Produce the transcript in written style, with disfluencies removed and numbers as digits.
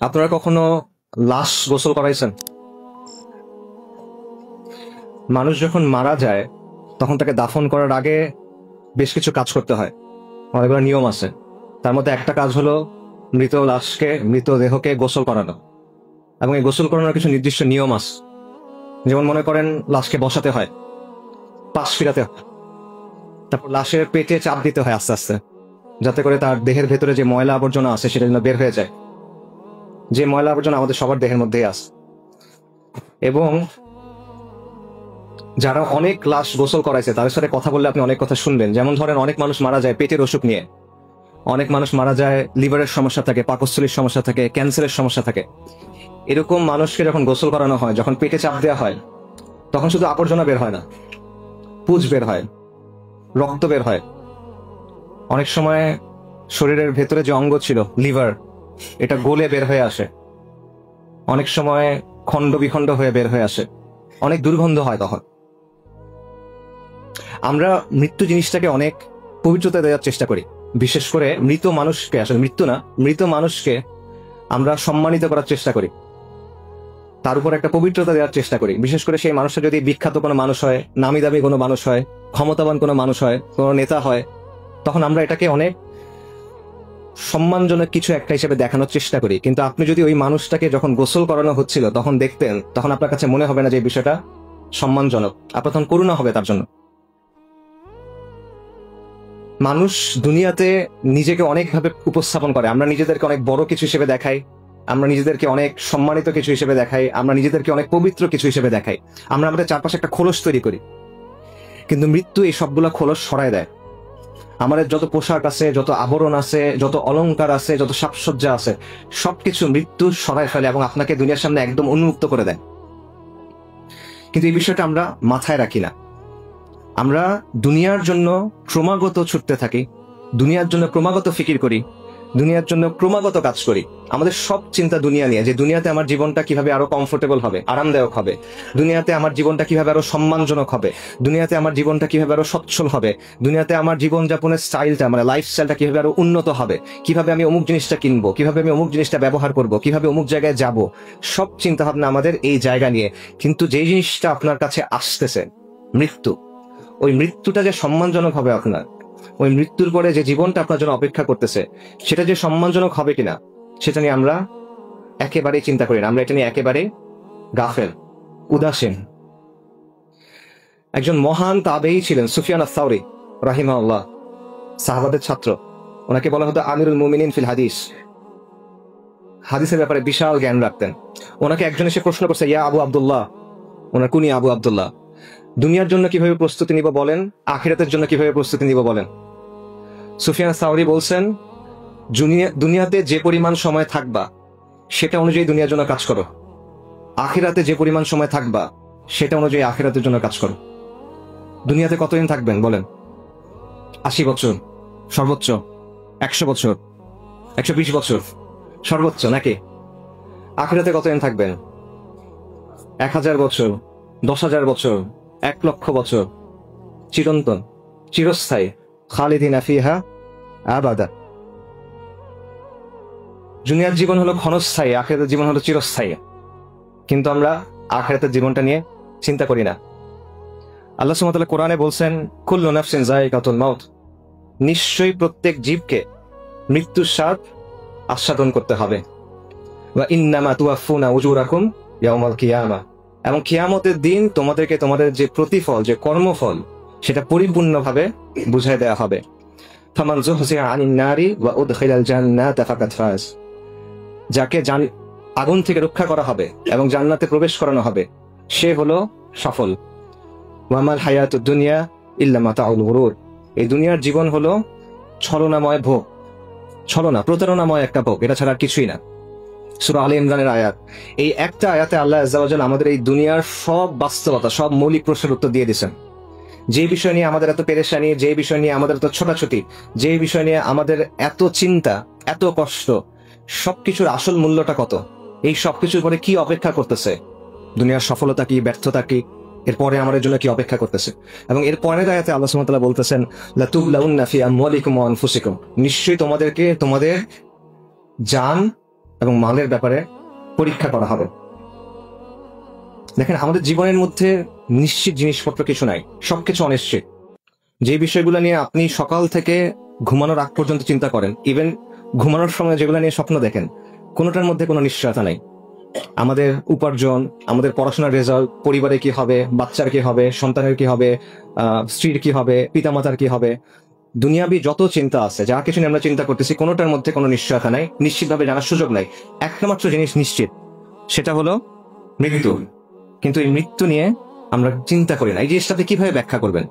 আপনারা কখনো লাশ গোসল করাইছেন? মানুষ যখন মারা যায় তখন তাকে দাফন করার আগে বেশ কিছু কাজ করতে হয়, অনেকগুলো নিয়ম আছে। তার মধ্যে একটা কাজ হলো মৃতদেহকে গোসল করানো, এবং এই গোসল করানোর কিছু নির্দিষ্ট নিয়ম আছে। যেমন মনে করেন, লাশকে বসাতে হয়, পাশ ফিরাতে হয়, তারপর লাশের পেটে চাপ দিতে হয় আস্তে আস্তে, যাতে করে তার দেহের ভেতরে যে ময়লা আবর্জনা আছে সেটা যেন বের হয়ে যায়। যে ময়লা আবর্জনা আমাদের সবার দেহের মধ্যেই আছে। এবং যারা অনেক লাশ গোসল করাইছে তাদের সাথে কথা বললে আপনি অনেক কথা শুনবেন। যেমন ধরেন, অনেক মানুষ মারা যায় পেটের অসুখ নিয়ে, অনেক মানুষ মারা যায় লিভারের সমস্যা থাকে, পাকস্থলীর সমস্যা থাকে, ক্যান্সারের সমস্যা থাকে। এরকম মানুষকে যখন গোসল করানো হয়, যখন পেটে চাপ দেওয়া হয়, তখন শুধু আবর্জনা বের হয় না, পুজ বের হয়, রক্ত বের হয়। অনেক সময় শরীরের ভেতরে যে অঙ্গ ছিল লিভার, এটা গলে বের হয়ে আসে। অনেক সময় খণ্ড বিখণ্ড হয়ে বের হয়ে আসে, অনেক দুর্গন্ধ হয়। তখন আমরা মৃত্যু জিনিসটাকে অনেক পবিত্রতা দেওয়ার চেষ্টা করি। বিশেষ করে মৃত মানুষকে, আসলে মৃত্যু না, মৃত মানুষকে আমরা সম্মানিত করার চেষ্টা করি, তার উপর একটা পবিত্রতা দেওয়ার চেষ্টা করি। বিশেষ করে সেই মানুষটা যদি বিখ্যাত কোনো মানুষ হয়, নামি দামি কোনো মানুষ হয়, ক্ষমতাবান কোনো মানুষ হয়, কোনো নেতা হয়, তখন আমরা এটাকে অনেক সম্মানজনক কিছু একটা হিসেবে দেখানোর চেষ্টা করি। কিন্তু আপনি যদি ওই মানুষটাকে যখন গোসল করানো হচ্ছিল তখন দেখতেন, তখন আপনার কাছে মনে হবে না যে এই বিষয়টা সম্মানজনক, আপনার তখন করুণা হবে তার জন্য। মানুষ দুনিয়াতে নিজেকে অনেকভাবে উপস্থাপন করে। আমরা নিজেদেরকে অনেক বড় কিছু হিসেবে দেখাই, আমরা নিজেদেরকে অনেক সম্মানিত কিছু হিসেবে দেখাই, আমরা নিজেদেরকে অনেক পবিত্র কিছু হিসেবে দেখাই। আমরা আমাদের চারপাশে একটা খোলস তৈরি করি, কিন্তু মৃত্যু এই সবগুলা খোলস সরায় দেয়। আমাদের যত পোশাক আছে, যত আবরণ আছে, যত অলংকার আছে, যত সাজসজ্জা আছে, সবকিছু মৃত্যু সরায় ফেলে এবং আপনাকে দুনিয়ার সামনে একদম উন্মুক্ত করে দেয়। কিন্তু এই বিষয়টা আমরা মাথায় রাখি না। আমরা দুনিয়ার জন্য ক্রমাগত ছুটতে থাকি, দুনিয়ার জন্য ক্রমাগত ফিকির করি, দুনিয়ার জন্য ক্রমাগত কাজ করি। আমাদের সব চিন্তা দুনিয়া নিয়ে, যে দুনিয়াতে আমার জীবনটা কিভাবে আরো কমফোর্টেবল হবে, আরামদায়ক হবে, দুনিয়াতে আমার জীবনটা কিভাবে আরো সম্মানজনক হবে, দুনিয়াতে আমার জীবনটা কিভাবে আরো সচ্ছল হবে, দুনিয়াতে আমার জীবনযাপনের স্টাইলটা, মানে লাইফস্টাইলটা কিভাবে আরো উন্নত হবে, কিভাবে আমি অমুক জিনিসটা কিনবো, কিভাবে আমি অমুক জিনিসটা ব্যবহার করব, কিভাবে অমুক জায়গায় যাব। সব চিন্তা ভাবনা আমাদের এই জায়গা নিয়ে। কিন্তু যে জিনিসটা আপনার কাছে আসতেছে, মৃত্যু, ওই মৃত্যুটা যে সম্মানজনক হবে আপনার, ওই মৃত্যুর পরে যে জীবনটা আপনার জন্য অপেক্ষা করতেছে, সেটা যে সম্মানজনক হবে কিনা সেটা নিয়ে আমরা একেবারেই চিন্তা করি না। আমরা এটা নিয়ে একেবারে গাফেল, উদাসীন। একজন মহান তাবেঈ ছিলেন সুফিয়ান আস-সাওরী রাহিমাহুল্লাহ, সাহাবাদের ছাত্র। ওনাকে বলা হতো আমিরুল মুমিনিন ফিল হাদিস। হাদিসের ব্যাপারে বিশাল জ্ঞান রাখতেন। ওনাকে একজন এসে প্রশ্ন করছে, ইয়া আবু আব্দুল্লাহ, ওনার কুনি আবু আব্দুল্লাহ, দুনিয়ার জন্য কিভাবে প্রস্তুতি নিব বলেন, আখিরাতের জন্য কিভাবে প্রস্তুতি নিব বলেন। সুফিয়ান আস-সাওরী বলছেন, দুনিয়াতে যে পরিমাণ সময় থাকবা সেটা অনুযায়ী দুনিয়ার জন্য কাজ করো, আখিরাতে যে পরিমাণ সময় থাকবা সেটা অনুযায়ী আখিরাতের জন্য কাজ করো। দুনিয়াতে কতদিন থাকবেন বলেন? 80 বছর সর্বোচ্চ, 100 বছর, 120 বছর সর্বোচ্চ, নাকি? আখিরাতে কতদিন থাকবেন? 1000 বছর, 10,000 বছর, 1,00,000 বছর, চিরন্তন, চিরস্থায়ী, খালিদিনা ফিহা আবাদা। দুনিয়ার জীবন হলো ক্ষণস্থায়ী, আখিরাতের জীবন হলো চিরস্থায়ী। কিন্তু আমরা আখিরাতের জীবনটা নিয়ে চিন্তা করি না। আল্লাহ সুবহানাহু ওয়া তাআলা কোরআনে বলছেন, কুল্লু নাফসিন যায়িকাতুল মাউত, নিশ্চয়ই প্রত্যেক জীবকে মৃত্যুর স্বাদ আস্বাদন করতে হবে। ওয়া ইন্নামা তুওয়াফফুনা উজুরাকুম ইয়াউমাল কিয়ামা, এবং কিয়ামতের দিন তোমাদেরকে তোমাদের যে প্রতিফল, যে কর্মফল, সেটা পরিপূর্ণভাবে বুঝাই দেওয়া হবে। ফামান যুহজিহা আনিন নারি ওয়া উদখিলাল জান্নাতা ফাকাদ ফাজ, যাকে আগুন থেকে রক্ষা করা হবে এবং জান্নাতে প্রবেশ করানো হবে, সে হলো সফল। ওয়ামাল হায়াতুদ দুনিয়া ইল্লা মাতাউল গুরুর, এই দুনিয়ার জীবন হলো ছলনাময় ভোগ, ছলনা, প্রতারণাময় একটা ভোগ, এটা ছাড়া আর কিছুই না। সূরা আলে ইমরানের আয়াত। এই একটা আয়াতে আল্লাহ আযজা ওয়া জাল্লা আমাদের এই দুনিয়ার সব বাস্তবতা, সব মৌলিক প্রশ্নের উত্তর দিয়ে দিয়েছেন। যে বিষয় নিয়ে আমাদের এত পেরেশানি, যে বিষয় নিয়ে আমাদের এত ছোটাছুটি, যে বিষয় নিয়ে আমাদের এত চিন্তা, এত কষ্ট, সবকিছুর আসল মূল্যটা কত, এই সবকিছুর পরে কি অপেক্ষা করতেছে, দুনিয়ার সফলতা কি, ব্যর্থতা কি, এরপরে আমাদের জন্য কি অপেক্ষা করতেছে। এবং এর পরের আয়াতে আল্লাহ সুবহানাহু ওয়া তাআলা বলতেছেন, লাতুবলাউন্না ফি আমওয়ালিকুম ওয়া আনফুসিকুম, নিশ্চয়ই তোমাদেরকে তোমাদের জান এবং মালের ব্যাপারে পরীক্ষা করা হবে। দেখেন, আমাদের জীবনের মধ্যে নিশ্চিত জিনিসপত্র কিছু নাই, সবকিছু অনিশ্চিত। যে বিষয়গুলো নিয়ে আপনি সকাল থেকে ঘুমানোর আগ পর্যন্ত চিন্তা করেন, ইভেন ঘুমানোর সময় যেগুলো নিয়ে স্বপ্ন দেখেন, কোনোটার মধ্যে কোনো নিশ্চয়তা নাই। আমাদের উপার্জন, আমাদের পড়াশোনার রেজাল্ট, পরিবারে কি হবে, বাচ্চার কি হবে, সন্তানের কি হবে, স্ত্রীর কি হবে, পিতামাতার কি হবে, দুনিয়াবি যত চিন্তা আছে, যা কিছু নিয়ে আমরা চিন্তা করতেছি, কোনোটার মধ্যে কোনো নিশ্চয়তা নাই, নিশ্চিতভাবে জানার সুযোগ নাই। একটা মাত্র জিনিস নিশ্চিত, সেটা হলো মৃত্যু। কিন্তু এই মৃত্যু নিয়ে আমরা চিন্তা করি না। এই জিনিসটা আপনি কিভাবে ব্যাখ্যা করবেন?